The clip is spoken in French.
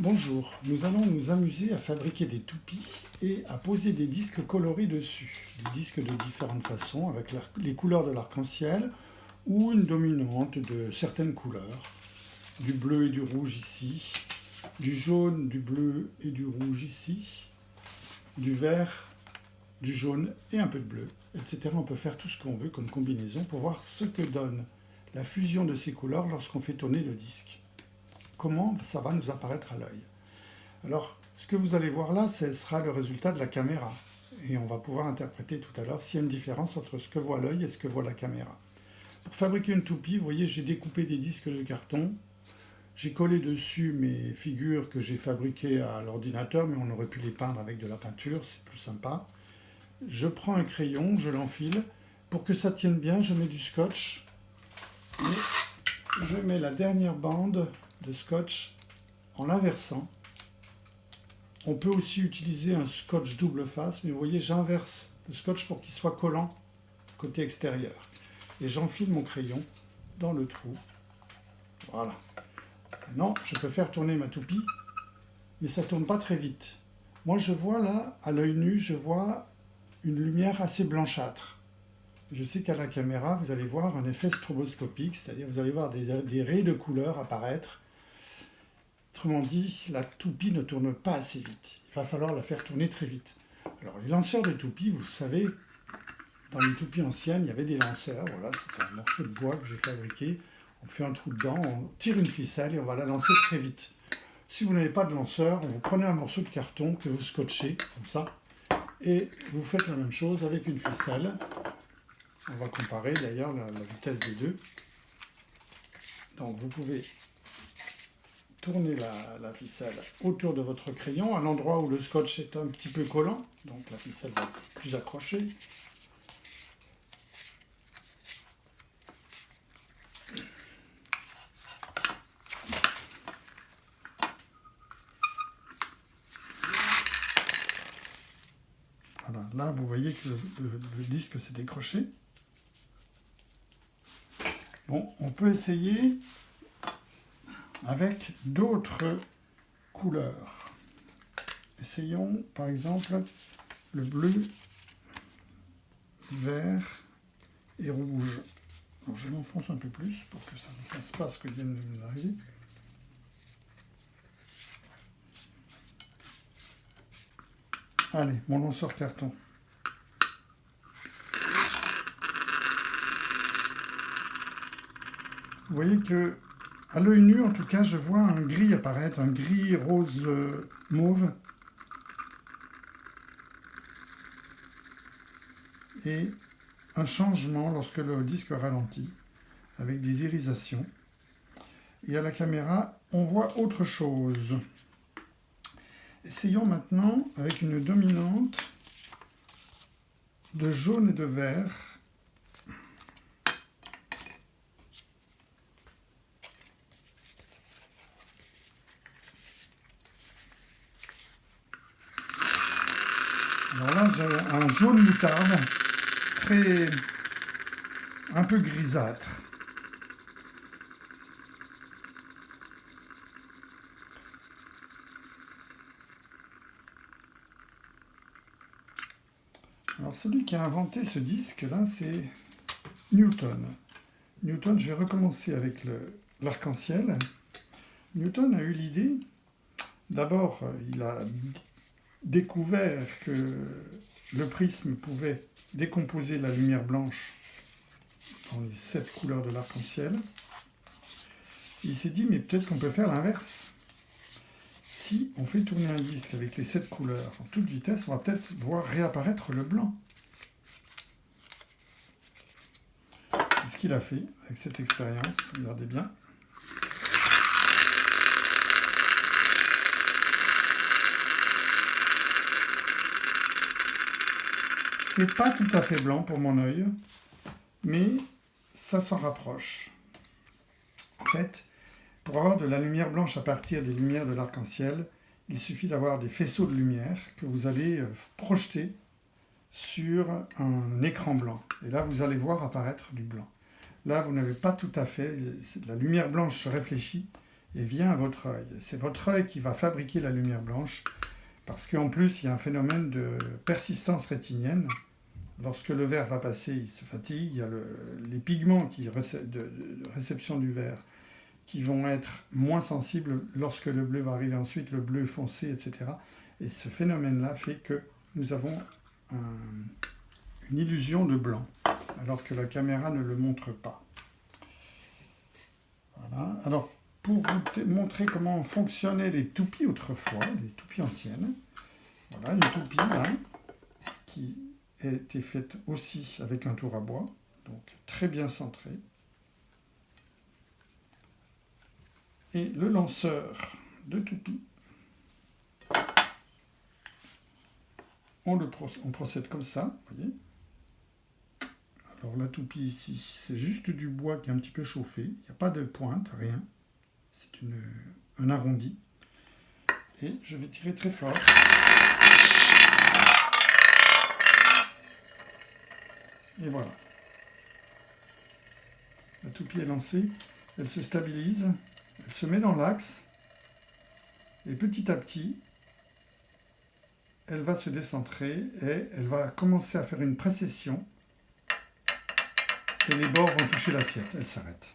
Bonjour, nous allons nous amuser à fabriquer des toupies et à poser des disques colorés dessus. Des disques de différentes façons avec les couleurs de l'arc-en-ciel ou une dominante de certaines couleurs. Du bleu et du rouge ici, du jaune, du bleu et du rouge ici, du vert, du jaune et un peu de bleu, etc. On peut faire tout ce qu'on veut comme combinaison pour voir ce que donne la fusion de ces couleurs lorsqu'on fait tourner le disque. Comment ça va nous apparaître à l'œil. Alors, ce que vous allez voir là, ce sera le résultat de la caméra. Et on va pouvoir interpréter tout à l'heure s'il y a une différence entre ce que voit l'œil et ce que voit la caméra. Pour fabriquer une toupie, vous voyez, j'ai découpé des disques de carton. J'ai collé dessus mes figures que j'ai fabriquées à l'ordinateur, mais on aurait pu les peindre avec de la peinture, c'est plus sympa. Je prends un crayon, je l'enfile. Pour que ça tienne bien, je mets du scotch. Et je mets la dernière bande de scotch en l'inversant. On peut aussi utiliser un scotch double face, mais vous voyez, j'inverse le scotch pour qu'il soit collant côté extérieur. Et j'enfile mon crayon dans le trou. Voilà. Maintenant, je peux faire tourner ma toupie, mais ça ne tourne pas très vite. Moi, je vois là, à l'œil nu, je vois une lumière assez blanchâtre. Je sais qu'à la caméra, vous allez voir un effet stroboscopique, c'est-à-dire vous allez voir des raies de couleurs apparaître. Autrement dit, la toupie ne tourne pas assez vite. Il va falloir la faire tourner très vite. Alors, les lanceurs de toupie, vous savez, dans les toupies anciennes, il y avait des lanceurs. Voilà, c'est un morceau de bois que j'ai fabriqué. On fait un trou dedans, on tire une ficelle et on va la lancer très vite. Si vous n'avez pas de lanceur, vous prenez un morceau de carton que vous scotchez, comme ça, et vous faites la même chose avec une ficelle. On va comparer d'ailleurs la vitesse des deux. Donc, vous pouvez tournez la ficelle autour de votre crayon, à l'endroit où le scotch est un petit peu collant, donc la ficelle va être plus accrochée. Voilà, là vous voyez que le disque s'est décroché. Bon, on peut essayer avec d'autres couleurs. Essayons par exemple le bleu, vert et rouge. Alors je l'enfonce un peu plus pour que ça ne fasse pas ce que vient de nous arriver. Allez, mon lanceur carton. Vous voyez que, à l'œil nu, en tout cas, je vois un gris apparaître, un gris rose mauve. Et un changement lorsque le disque ralentit, avec des irisations. Et à la caméra, on voit autre chose. Essayons maintenant avec une dominante de jaune et de vert. Alors là, j'ai un jaune moutarde, un peu grisâtre. Alors celui qui a inventé ce disque-là, c'est Newton. Newton, je vais recommencer avec l'arc-en-ciel. Newton a eu l'idée, d'abord, il a découvert que le prisme pouvait décomposer la lumière blanche dans les 7 couleurs de l'arc-en-ciel. Il s'est dit, mais peut-être qu'on peut faire l'inverse. Si on fait tourner un disque avec les 7 couleurs en toute vitesse, on va peut-être voir réapparaître le blanc. C'est ce qu'il a fait avec cette expérience. Regardez bien. C'est pas tout à fait blanc pour mon œil, mais ça s'en rapproche. En fait, pour avoir de la lumière blanche à partir des lumières de l'arc-en-ciel, il suffit d'avoir des faisceaux de lumière que vous allez projeter sur un écran blanc. Et là, vous allez voir apparaître du blanc. Là, vous n'avez pas tout à fait... La lumière blanche se réfléchit et vient à votre œil. C'est votre œil qui va fabriquer la lumière blanche, parce qu'en plus, il y a un phénomène de persistance rétinienne. Lorsque le verre va passer, il se fatigue, il y a les pigments de réception du verre qui vont être moins sensibles lorsque le bleu va arriver ensuite, le bleu foncé, etc. Et ce phénomène-là fait que nous avons une illusion de blanc, alors que la caméra ne le montre pas. Voilà. Alors, pour vous montrer comment fonctionnaient les toupies autrefois, les toupies anciennes, voilà une toupie là, qui a été faite aussi avec un tour à bois, donc très bien centré. Et le lanceur de toupie, on procède comme ça, vous voyez. Alors la toupie ici, c'est juste du bois qui est un petit peu chauffé, il n'y a pas de pointe, rien. C'est un arrondi. Et je vais tirer très fort. Et voilà. La toupie est lancée, elle se stabilise, elle se met dans l'axe, et petit à petit, elle va se décentrer et elle va commencer à faire une précession, et les bords vont toucher l'assiette, elle s'arrête.